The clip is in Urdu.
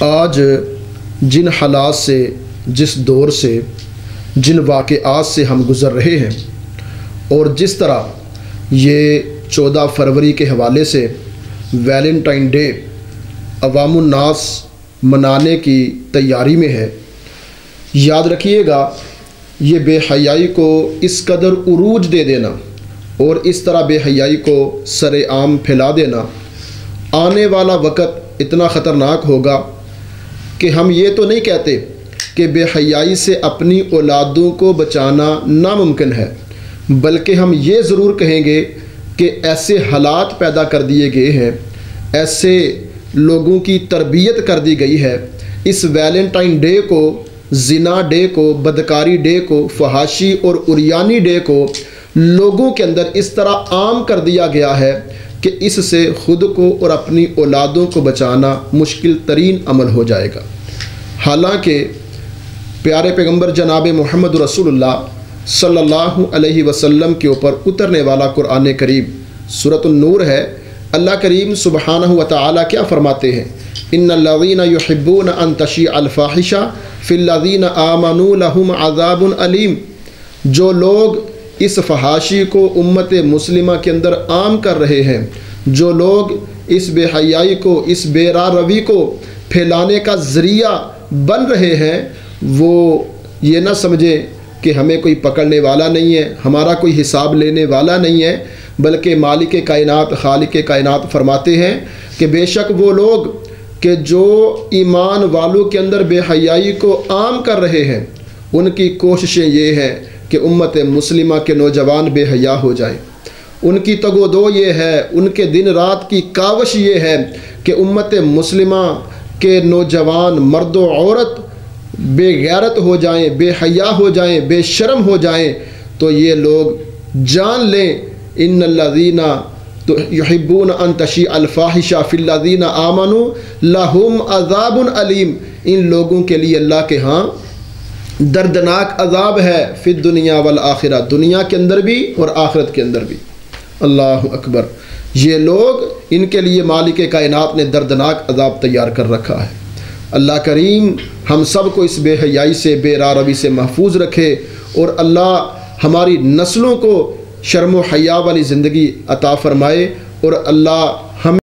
آج جن حالات سے، جس دور سے، جن واقعات سے ہم گزر رہے ہیں، اور جس طرح یہ 14 فروری کے حوالے سے ویلنٹائن ڈے عوام الناس منانے کی تیاری میں ہے، یاد رکھیے گا یہ بے حیائی کو اس قدر عروج دے دینا اور اس طرح بے حیائی کو سر عام پھیلا دینا، آنے والا وقت اتنا خطرناک ہوگا کہ ہم یہ تو نہیں کہتے کہ بے حیائی سے اپنی اولادوں کو بچانا ناممکن ہے، بلکہ ہم یہ ضرور کہیں گے کہ ایسے حالات پیدا کر دیے گئے ہیں، ایسے لوگوں کی تربیت کر دی گئی ہے، اس ویلنٹائن ڈے کو، زنا ڈے کو، بدکاری ڈے کو، فحاشی اور عریانی ڈے کو لوگوں کے اندر اس طرح عام کر دیا گیا ہے کہ اس سے خود کو اور اپنی اولادوں کو بچانا مشکل ترین عمل ہو جائے گا۔ حالانکہ پیارے پیغمبر جناب محمد رسول اللہ صلی اللہ علیہ وسلم کے اوپر اترنے والا قرآن کریم سورۃ النور ہے، اللہ کریم سبحانہ و تعالی کیا فرماتے ہیں؟ ان الذین یحبون ان تشیع الفاحشہ فی الذین آمنوا لہم عذاب علیم، جو لوگ اس فحاشی کو امت مسلمہ کے اندر عام کر رہے ہیں، جو لوگ اس بے حیائی کو، اس بے راہ روی کو پھیلانے کا ذریعہ بن رہے ہیں، وہ یہ نہ سمجھے کہ ہمیں کوئی پکڑنے والا نہیں ہے، ہمارا کوئی حساب لینے والا نہیں ہے، بلکہ مالک کائنات، خالق کائنات فرماتے ہیں کہ بے شک وہ لوگ کہ جو ایمان والوں کے اندر بے حیائی کو عام کر رہے ہیں، ان کی کوششیں یہ ہیں کہ امت مسلمہ کے نوجوان بے حیا ہو جائیں، ان کی تگ و دو یہ ہے، ان کے دن رات کی کاوش یہ ہے کہ امت مسلمہ کے نوجوان مرد و عورت بے غیرت ہو جائیں، بے حیا ہو جائیں، بے شرم ہو جائیں۔ تو یہ لوگ جان لیں ان الذین یحبون ان تشیع الفاحشہ فی الذین آمنوا لہم عذاب علیم، ان لوگوں کے لیے اللہ کے ہاں دردناک عذاب ہے، فی الدنیا والآخرہ، دنیا کے اندر بھی اور آخرت کے اندر بھی۔ اللہ اکبر، یہ لوگ، ان کے لیے مالک کائنات نے دردناک عذاب تیار کر رکھا ہے۔ اللہ کریم ہم سب کو اس بے حیائی سے، بے راہ روی سے محفوظ رکھے، اور اللہ ہماری نسلوں کو شرم و حیا والی زندگی عطا فرمائے، اور اللہ